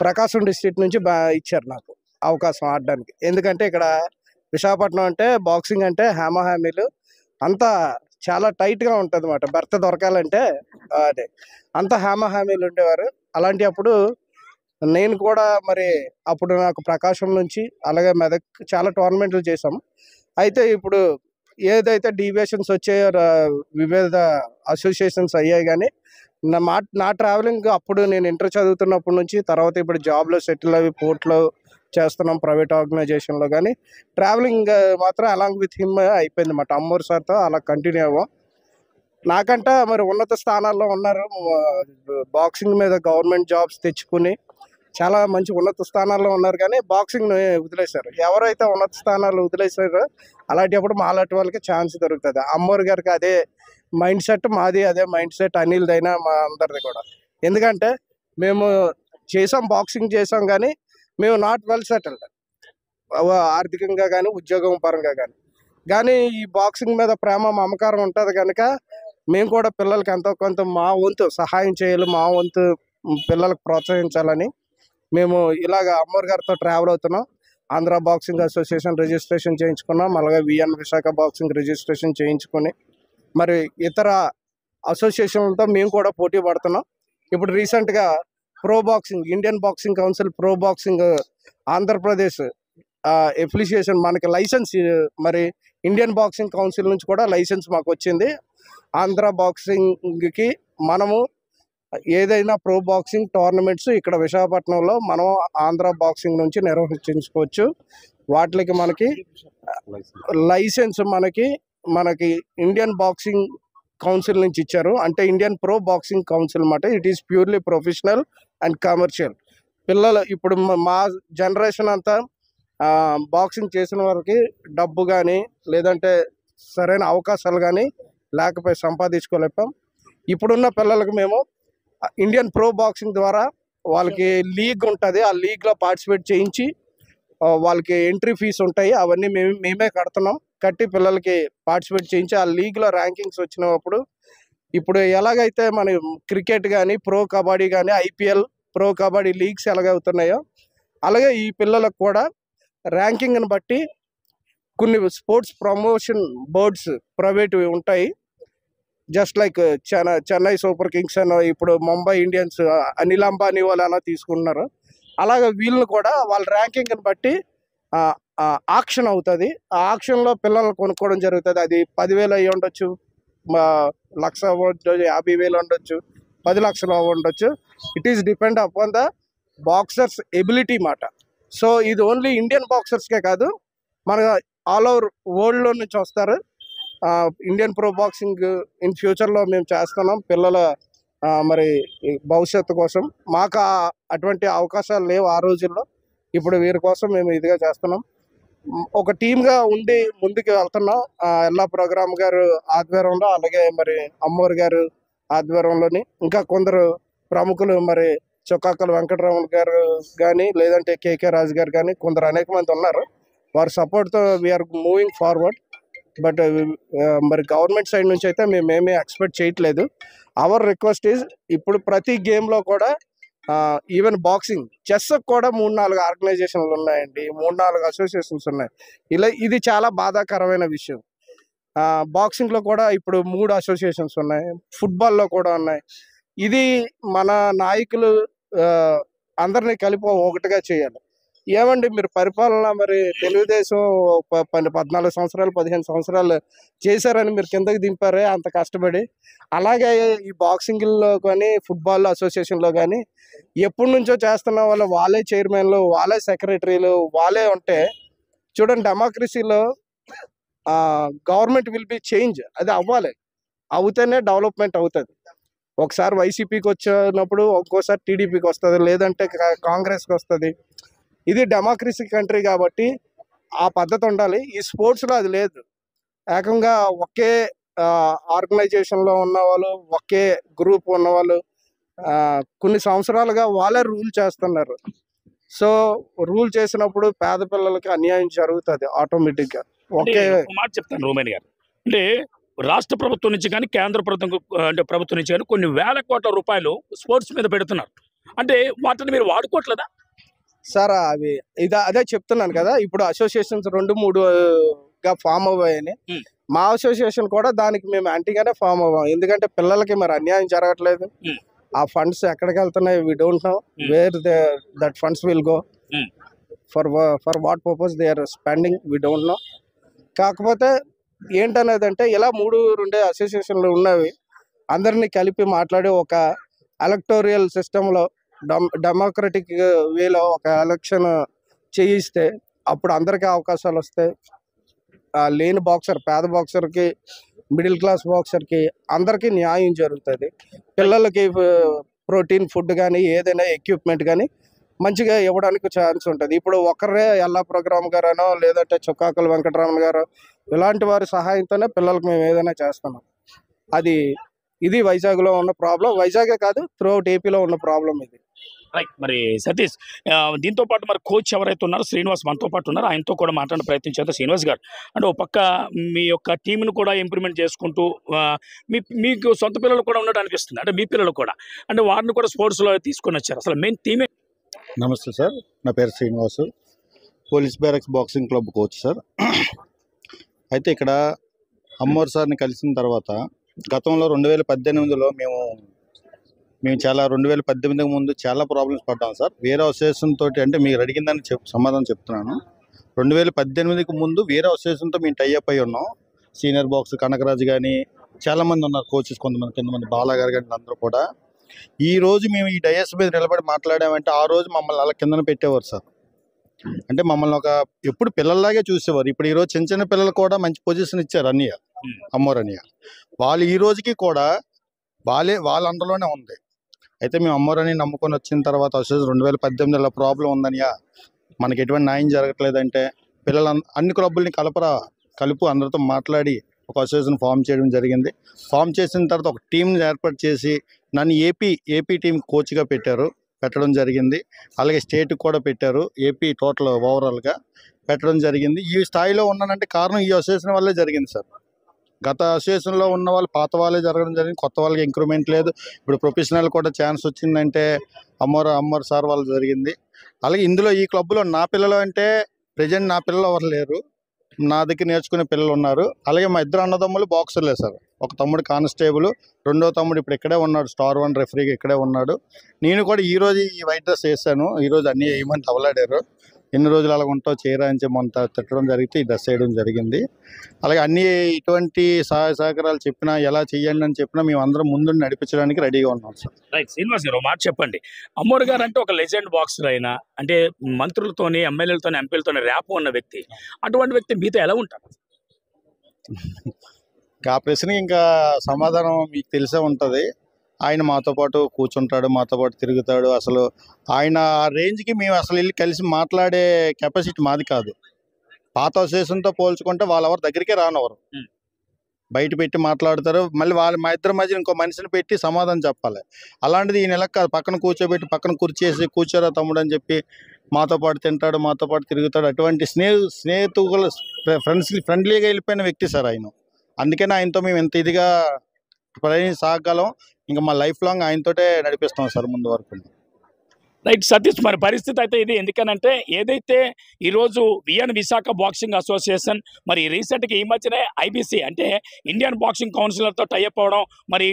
ప్రకాశం డిస్ట్రిక్ట్ నుంచి ఇచ్చారు నాకు అవకాశం ఆడడానికి. ఎందుకంటే ఇక్కడ విశాఖపట్నం అంటే బాక్సింగ్ అంటే హ్యామీలు అంతా చాలా టైట్గా ఉంటుంది అన్నమాట. బెర్త దొరకాలంటే అదే అంత హ్యామీలు ఉండేవారు. అలాంటి అప్పుడు నేను కూడా మరి అప్పుడు నాకు ప్రకాశం నుంచి అలాగే మెదక్ చాలా టోర్నమెంట్లు చేసాం. అయితే ఇప్పుడు ఏదైతే డీవియేషన్స్ వచ్చాయో, వివిధ అసోసియేషన్స్ అయ్యాయి, కానీ నా ట్రావెలింగ్ అప్పుడు నేను ఇంటర్ చదువుతున్నప్పటి నుంచి, తర్వాత ఇప్పుడు జాబ్లో సెటిల్ అవి పోర్ట్లో చేస్తున్నాం ప్రైవేట్ ఆర్గనైజేషన్లో, కానీ ట్రావెలింగ్ మాత్రం అలాంగ్ విత్ హిమ్ అయిపోయింది అన్నమాట. అమ్మోరు సార్తో అలా కంటిన్యూ అవ్వం. నాకంట మరి ఉన్నత స్థానాల్లో ఉన్నారు, బాక్సింగ్ మీద గవర్నమెంట్ జాబ్స్ తెచ్చుకుని చాలా మంచి ఉన్నత స్థానాల్లో ఉన్నారు, కానీ బాక్సింగ్ని వదిలేశారు. ఎవరైతే ఉన్నత స్థానాలు వదిలేశారో అలాంటప్పుడు మాలాంటి వాళ్ళకి ఛాన్స్ దొరుకుతుంది. అమ్మోరు గారికి అదే మైండ్ సెట్, మాది అదే మైండ్ సెట్, అనిల్దైనా మా అందరిది కూడా. ఎందుకంటే మేము చేసాం, బాక్సింగ్ చేసాం, కానీ మేము నాట్ వెల్ సెటిల్డ్ ఆర్థికంగా కానీ ఉద్యోగం పరంగా కానీ. కానీ ఈ బాక్సింగ్ మీద ప్రేమ మమకారం ఉంటుంది కనుక మేము కూడా పిల్లలకి ఎంతో కొంత మా వంతు సహాయం చేయాలి, మా వంతు పిల్లలకు ప్రోత్సహించాలని మేము ఇలాగ అమ్మోరు గారితో ట్రావెల్ అవుతున్నాం. ఆంధ్ర బాక్సింగ్ అసోసియేషన్ రిజిస్ట్రేషన్ చేయించుకున్నాం, అలాగే విఎన్ విశాఖ బాక్సింగ్ రిజిస్ట్రేషన్ చేయించుకొని మరి ఇతర అసోసియేషన్లతో మేము కూడా పోటీ పడుతున్నాం. ఇప్పుడు రీసెంట్గా pro boxing, Indian boxing council pro boxing Andhra Pradesh affiliation మనకి లైసెన్స్, మరి ఇండియన్ బాక్సింగ్ కౌన్సిల్ నుంచి కూడా లైసెన్స్ మాకు వచ్చింది. ఆంధ్ర బాక్సింగ్కి మనము ఏదైనా ప్రో బాక్సింగ్ టోర్నమెంట్స్ ఇక్కడ విశాఖపట్నంలో మనం ఆంధ్ర బాక్సింగ్ నుంచి నిర్వహించుకోవచ్చు. వాటికి మనకి లైసెన్స్ మనకి ఇండియన్ బాక్సింగ్ కౌన్సిల్ నుంచి ఇచ్చారు. అంటే ఇండియన్ ప్రో బాక్సింగ్ కౌన్సిల్ అన్నమాట. It is purely professional and commercial. పిల్లలు ఇప్పుడు మా జనరేషన్ అంతా బాక్సింగ్ చేసిన వారికి డబ్బు కానీ లేదంటే సరైన అవకాశాలు కానీ లేకపోయి సంపాదించుకోలేపాం. ఇప్పుడున్న పిల్లలకు మేము ఇండియన్ ప్రో బాక్సింగ్ ద్వారా వాళ్ళకి లీగ్ ఉంటుంది, ఆ లీగ్లో పార్టిసిపేట్ చేయించి వాళ్ళకి ఎంట్రీ ఫీజు ఉంటాయి, అవన్నీ మేమే కడుతున్నాం. కట్టి పిల్లలకి పార్టిసిపేట్ చేయించి ఆ లీగ్లో ర్యాంకింగ్స్ వచ్చినప్పుడు ఇప్పుడు ఎలాగైతే మన క్రికెట్ కానీ ప్రో కబడ్డీ కానీ ఐపీఎల్ ప్రో కబడ్డీ లీగ్స్ ఎలాగవుతున్నాయో అలాగే ఈ పిల్లలకు కూడా ర్యాంకింగ్ని బట్టి కొన్ని స్పోర్ట్స్ ప్రమోషన్ బోర్డ్స్ ప్రైవేట్వి ఉంటాయి. Just like Chennai super Kings అని, ఇప్పుడు ముంబై ఇండియన్స్ అనిల్ అంబానీ వాళ్ళు అలా తీసుకుంటున్నారు. అలాగే వీళ్ళని కూడా వాళ్ళ ర్యాంకింగ్ని బట్టి ఆక్షన్ అవుతుంది. ఆ ఆక్షన్లో పిల్లల్ని కొనుక్కోవడం జరుగుతుంది. అది 10,000 అయ్యి ఉండొచ్చు, 1,00,000 ఉండొచ్చు, 50,000 ఉండొచ్చు, 10 లక్షలు ఉండొచ్చు. It is depend upon the boxers ability మాట. సో ఇది ఓన్లీ ఇండియన్ బాక్సర్స్కే కాదు, మన ఆల్ ఓవర్ వరల్డ్లో నుంచి వస్తారు. ఇండియన్ ప్రో బాక్సింగ్ ఇన్ ఫ్యూచర్లో మేము చేస్తున్నాం పిల్లల మరి భవిష్యత్తు కోసం. మాకు అటువంటి అవకాశాలు లేవు ఆ రోజుల్లో. ఇప్పుడు వీరి కోసం మేము ఇదిగా చేస్తున్నాం. ఒక టీమ్గా ఉండి ముందుకు వెళ్తున్నాం. ఎల్లా ప్రోగ్రామ్ గారు ఆధ్వర్యంలో, అలాగే మరి అమ్మోరు గారు ఆధ్వర్యంలోని ఇంకా కొందరు ప్రముఖులు, మరి చొక్కాకల వెంకటరమణ గారు కానీ లేదంటే కేకే రాజు గారు కానీ కొందరు అనేక మంది ఉన్నారు. వారి సపోర్ట్తో వీఆర్ మూవింగ్ ఫార్వర్డ్. బట్ మరి గవర్నమెంట్ సైడ్ నుంచి అయితే మేమేమీ ఎక్స్పెక్ట్ చేయట్లేదు. అవర్ రిక్వెస్ట్ ఈజ్ ఇప్పుడు ప్రతి గేమ్లో కూడా ఈవెన్ బాక్సింగ్, చెస్ కూడా 3-4 ఆర్గనైజేషన్లు ఉన్నాయండి, 3-4 అసోసియేషన్స్ ఉన్నాయి. ఇది చాలా బాధాకరమైన విషయం. బాక్సింగ్లో కూడా ఇప్పుడు 3 అసోసియేషన్స్ ఉన్నాయి, ఫుట్బాల్లో కూడా ఉన్నాయి. ఇది మన నాయకులు అందరినీ కలిపి ఒకటిగా చేయాలి. ఏమండి మీరు పరిపాలన మరి తెలుగుదేశం 14 సంవత్సరాలు 15 సంవత్సరాలు చేశారని మీరు కిందకి దింపారే అంత కష్టపడి. అలాగే ఈ బాక్సింగ్లో కానీ ఫుట్బాల్ అసోసియేషన్లో కానీ ఎప్పటి నుంచో చేస్తున్న వాళ్ళు వాళ్ళే చైర్మన్లు, వాళ్ళే సెక్రటరీలు, వాళ్ళే ఉంటే చూడండి, డెమోక్రసీలో గవర్నమెంట్ విల్ బి చేంజ్. అది అవ్వాలి, అవుతేనే డెవలప్మెంట్ అవుతుంది. ఒకసారి వైసీపీకి వచ్చినప్పుడు ఒక్కోసారి టీడీపీకి వస్తుంది, లేదంటే కాంగ్రెస్కి వస్తుంది. ఇది డెమోక్రసీ కంట్రీ కాబట్టి ఆ పద్ధతి ఉండాలి. ఈ స్పోర్ట్స్లో అది లేదు. ఏకంగా ఒకే ఆర్గనైజేషన్లో ఉన్నవాళ్ళు, ఒకే గ్రూప్ ఉన్నవాళ్ళు కొన్ని సంవత్సరాలుగా వాళ్ళే రూల్ చేస్తున్నారు. సో రూల్ చేసినప్పుడు పేద పిల్లలకి అన్యాయం జరుగుతుంది ఆటోమేటిక్గా. ఒకే మాట చెప్తాను రోమేన్ గారు, అంటే రాష్ట్ర ప్రభుత్వం నుంచి కానీ కేంద్ర ప్రభుత్వం నుంచి కానీ కొన్ని వేల కోట్ల రూపాయలు స్పోర్ట్స్ మీద పెడుతున్నారు. అంటే వాటిని మీరు వాడుకోవట్లేదా సార్? అదే చెప్తున్నాను కదా, ఇప్పుడు అసోసియేషన్స్ 2-3గా ఫామ్ అవ్వాయని. మా అసోసియేషన్ కూడా దానికి మేము యాంటీగానే ఫామ్ అవ్వాం. ఎందుకంటే పిల్లలకి మరి అన్యాయం జరగట్లేదు. ఆ ఫండ్స్ ఎక్కడికి వెళ్తున్నాయి, we don't know where that funds will go, for what purpose they are spending, we don't know. కాకపోతే ఏంటనేది అంటే ఇలా 3 అసోసియేషన్లు ఉన్నవి అందరినీ కలిపి మాట్లాడి ఒక ఎలక్టోరియల్ సిస్టంలో డెమోక్రటిక్ వేలో ఒక ఎలక్షన్ చేయిస్తే అప్పుడు అందరికీ అవకాశాలు వస్తాయి. లేని బాక్సర్, పేద బాక్సర్కి, మిడిల్ క్లాస్ బాక్సర్కి అందరికీ న్యాయం జరుగుతుంది. పిల్లలకి ప్రోటీన్ ఫుడ్ కానీ ఏదైనా ఎక్విప్మెంట్ కానీ మంచిగా ఇవ్వడానికి ఛాన్స్ ఉంటుంది. ఇప్పుడు ఒకరే ఎల్లా ప్రోగ్రామ్ గారనో లేదంటే చొక్కాకల వెంకటరమణ గారు ఇలాంటి వారి సహాయంతోనే పిల్లలకు మేము ఏదైనా చేస్తున్నాం. ఇది వైజాగ్లో ఉన్న ప్రాబ్లం. వైజాగే కాదు, త్రూఅవుట్ ఏపీలో ఉన్న ప్రాబ్లం ఇది. రైట్. మరి సతీష్, దీంతో పాటు మరి కోచ్ ఎవరైతే ఉన్నారో శ్రీనివాస్ మనతో పాటు ఉన్నారు, ఆయనతో కూడా మాట్లాడే ప్రయత్నం చేద్దాం. శ్రీనివాస్ గారు, అంటే ఒక పక్క మీ యొక్క టీంను కూడా ఇంప్రూవ్మెంట్ చేసుకుంటూ మీకు సొంత పిల్లలు కూడా ఉన్నట్టు అనిపిస్తుంది, అంటే మీ పిల్లలు కూడా, అంటే వారిని కూడా స్పోర్ట్స్లో తీసుకొని వచ్చారు. అసలు మెయిన్ టీమే. నమస్తే సార్, నా పేరు Srinivasu, police barracks boxing club coach sir. అయితే ఇక్కడ అమ్మోర్ సార్ని కలిసిన తర్వాత గతంలో 2018లో మేము చాలా 2018 ముందు చాలా ప్రాబ్లమ్స్ పడ్డాం సార్. వేరే అసోసియేషన్ తోటి, అంటే మీరు అడిగిన దానికి సమాధానం చెప్తున్నాను. 2018కి ముందు వేరే అసోసియేషన్తో మేము టైఅప్ అయి ఉన్నాం. సీనియర్ బాక్స్ కనకరాజు కానీ చాలామంది ఉన్నారు కోచెస్, కొంతమంది బాలా గారు కానీ అందరూ కూడా. ఈ రోజు మేము ఈ డయాస్ మీద నిలబడి మాట్లాడామంటే ఆ రోజు మమ్మల్ని అలా కిందన పెట్టేవారు సార్. అంటే మమ్మల్ని ఎప్పుడు పిల్లల్లాగే చూసేవారు. ఇప్పుడు ఈరోజు చిన్న చిన్న పిల్లలు కూడా మంచి పొజిషన్ ఇచ్చారు అన్నయ్య, అమ్మోర్ అన్నయ్య. వాళ్ళు ఈ రోజుకి కూడా వాళ్ళ అండర్లోనే ఉంది. అయితే మేము అమ్మోర్ అని నమ్ముకొని వచ్చిన తర్వాత అసోసియేషన్ 2018లో ప్రాబ్లం ఉందనియా, మనకి ఎటువంటి న్యాయం జరగట్లేదంటే పిల్లలు అన్ని క్లబ్బుల్ని కలుపు అందరితో మాట్లాడి ఒక అసోసియేషన్ ఫామ్ చేయడం జరిగింది. ఫామ్ చేసిన తర్వాత ఒక టీంని ఏర్పాటు చేసి నన్ను ఏపీ టీం కోచ్గా పెట్టడం జరిగింది. అలాగే స్టేట్కి కూడా పెట్టారు, ఏపీ టోటల్ ఓవరాల్గా పెట్టడం జరిగింది. ఈ స్థాయిలో ఉన్నానంటే కారణం ఈ అసోసియేషన్ వల్లే జరిగింది సార్. గత అసోసియేషన్లో ఉన్న వాళ్ళు పాత వాళ్ళే జరగడం జరిగింది, కొత్త వాళ్ళకి ఇంక్రిమెంట్ లేదు. ఇప్పుడు ప్రొఫెషనల్ కూడా ఛాన్స్ వచ్చిందంటే అమ్మోర్ సార్ వాళ్ళు జరిగింది. అలాగే ఇందులో ఈ క్లబ్లో నా పిల్లలు అంటే ప్రజెంట్ నా పిల్లలు ఎవరు లేరు, నా దగ్గర నేర్చుకునే పిల్లలు ఉన్నారు. అలాగే మా ఇద్దరు అన్నదమ్ములు బాక్సర్లే సార్. ఒక తమ్ముడు కానిస్టేబుల్, రెండో తమ్ముడు ఇప్పుడు ఇక్కడే ఉన్నాడు, స్టార్ 1 రెఫరీగా ఇక్కడే ఉన్నాడు. నేను కూడా ఈరోజు ఈ వైట్ డ్రెస్ వేసాను. ఈరోజు అన్నీ వేయమని తవలాడారు. ఎన్ని రోజులు అలా ఉంటావు చేయరా అని చెప్పి మొన్న తిట్టడం జరిగితే ఈ డ్రెస్ వేయడం జరిగింది. అలాగే అన్ని ఇటువంటి సహాయ సహకారాలు చెప్పినా, ఎలా చెయ్యండి అని చెప్పినా మేము అందరం ముందు నడిపించడానికి రెడీగా ఉన్నాం సార్. రైట్. శ్రీనివాస్ గారు, మాట చెప్పండి. అమ్మోర్ గారు అంటే ఒక లెజెండ్ బాక్సర్ అయినా, అంటే మంత్రులతోని, ఎమ్మెల్యేలతోని, ఎంపీలతోని ర్యాప్ ఉన్న వ్యక్తి. అటువంటి వ్యక్తి మీతో ఎలా ఉంటారు? ఆ ప్రశ్నకి ఇంకా సమాధానం మీకు తెలిసే ఉంటుంది. ఆయన మాతో పాటు కూర్చుంటాడు, మాతో పాటు తిరుగుతాడు. అసలు ఆయన ఆ రేంజ్కి మేము అసలు వెళ్ళి కలిసి మాట్లాడే కెపాసిటీ మాది కాదు. పాత అసోసియేషన్తో పోల్చుకుంటే వాళ్ళెవరు దగ్గరికే రానవరు, బయట పెట్టి మాట్లాడతారు. మళ్ళీ మా ఇద్దరి మధ్య ఇంకో మనిషిని పెట్టి సమాధానం చెప్పాలి. అలాంటిది ఈయన ఎలా కాదు, పక్కన కూర్చోబెట్టి పక్కన కుర్చేసి కూర్చోరా తమ్ముడు అని చెప్పి మాతో పాటు తింటాడు, మాతో పాటు తిరుగుతాడు. అటువంటి స్నేహితులు ఫ్రెండ్లీగా వెళ్ళిపోయిన వ్యక్తి సార్ ఆయన. అందుకనే ఆయనతో మేము ఎంత ఇదిగా సాగలం. ఇంకా మా లైఫ్ లాంగ్ ఆయనతోటే నడిపిస్తాం సార్ ముందు వరకు. రైట్. సతీష్, మరి పరిస్థితి అయితే ఇది. ఎందుకనంటే ఏదైతే ఈరోజు విశాఖ బాక్సింగ్ అసోసియేషన్ మరి రీసెంట్గా ఈ మధ్యనే ఐబీసీ అంటే ఇండియన్ బాక్సింగ్ కౌన్సిలర్తో టైఅప్ అవడం, మరి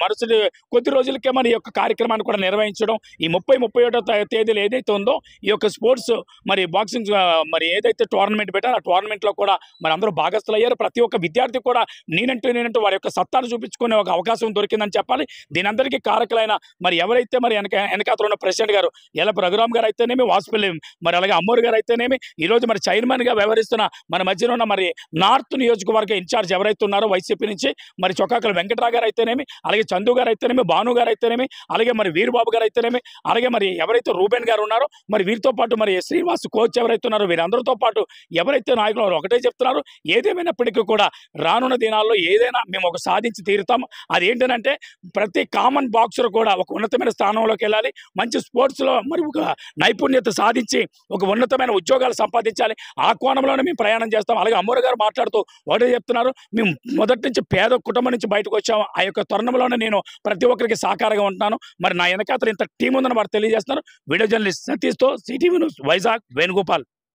మరుసటి కొద్ది రోజులకే మరి యొక్క కార్యక్రమాన్ని కూడా నిర్వహించడం. ఈ 31వ తేదీలో ఏదైతే ఉందో ఈ యొక్క స్పోర్ట్స్ మరి బాక్సింగ్ మరి ఏదైతే టోర్నమెంట్ పెట్టారో ఆ టోర్నమెంట్లో కూడా మరి అందరూ భాగస్థులు అయ్యారు. ప్రతి ఒక్క విద్యార్థి కూడా నేనంటూ వారి యొక్క సత్తాను చూపించుకునే ఒక అవకాశం దొరికిందని చెప్పాలి. దీని అందరికీ కారకులైన మరి ఎవరైతే మరి వెనకాతలు ఉన్న ప్రెసిడెంట్ గారు ఎలప రఘురామ్ గారు అయితేనేమి, వాసుపల్లి మరి అలాగే అమ్మోర్ గారు అయితేనేమి, ఈరోజు మరి చైర్మన్గా వ్యవహరిస్తున్న మన మధ్యలో ఉన్న మరి నార్త్ నియోజకవర్గ ఇన్ఛార్జ్ ఎవరైతే ఉన్నారో వైసీపీ నుంచి మరి చొక్కాకల వెంకటరావు గారు అయితేనేమి, అలాగే చందు గారు అయితేనేమి, భాను గారు అయితేనేమి, అలాగే మరి వీరబాబు గారు అయితేనేమి, అలాగే మరి ఎవరైతే రూబెన్ గారు ఉన్నారో మరి వీరితో పాటు మరి శ్రీనివాస్ కోచ్ ఎవరైతే ఉన్నారో వీరందరితో పాటు ఎవరైతే నాయకులు ఒకటే చెప్తున్నారు, ఏదేమైనప్పటికీ కూడా రానున్న దినాల్లో ఏదైనా మేము ఒక సాధించి తీరుతాం. అదేంటంటే ప్రతి కామన్ బాక్సర్ కూడా ఒక ఉన్నతమైన స్థానంలోకి వెళ్ళాలి, మంచి స్పోర్ట్స్లో మరి ఒక నైపుణ్యత సాధించి ఒక ఉన్నతమైన ఉద్యోగాలు సంపాదించాలి. ఆ కోణంలోనే మేము ప్రయాణం చేస్తాం. అలాగే అమ్మోర్ గారు మాట్లాడుతూ ఒకటే చెప్తున్నారు, మేము మొదటి నుంచి పేద కుటుంబం నుంచి బయటకు వచ్చాము. ఆ యొక్క తరుణంలోనే నేను ప్రతి ఒక్కరికి సహకారంగా ఉంటున్నాను. మరి నా వెనకాతలు ఇంత టీం ఉందని వారు తెలియజేస్తున్నారు. వీడియో జర్నలిస్ట్ సతీష్తో సిటీవీ న్యూస్, వైజాగ్, వేణుగోపాల్.